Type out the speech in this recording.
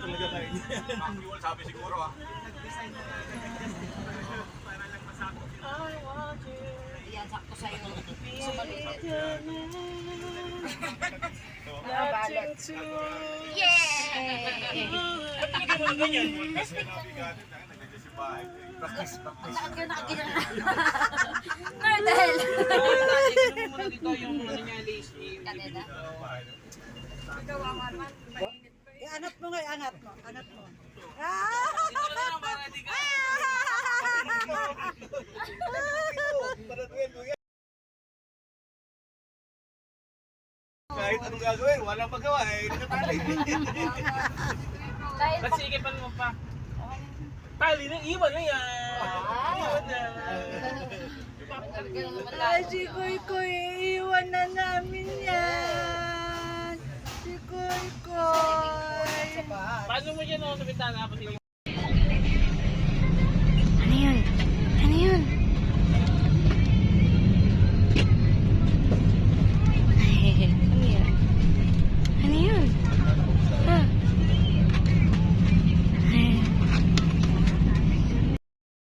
talaga kayo niya. Manual sabi siguro ah. Yan, sakto sa'yo. Yay! Hindi mo na ganyan. Practice. Nakaganyan na. Nardel! Tignan mo muna dito yung ano niya, lace Kanina. Iangat mo nga, iangat mo. Angat mo. Dito na lang para di ka. Kahit anong gagawin, walang magawa eh. Nakatali. Sige pa naman pa. Tali na, iwan na yan. Iwan na. Ay, si Koy Koy, iiwan na namin yan. Si Koy Koy. Paano mo yan ako sa bintana? Kasi yung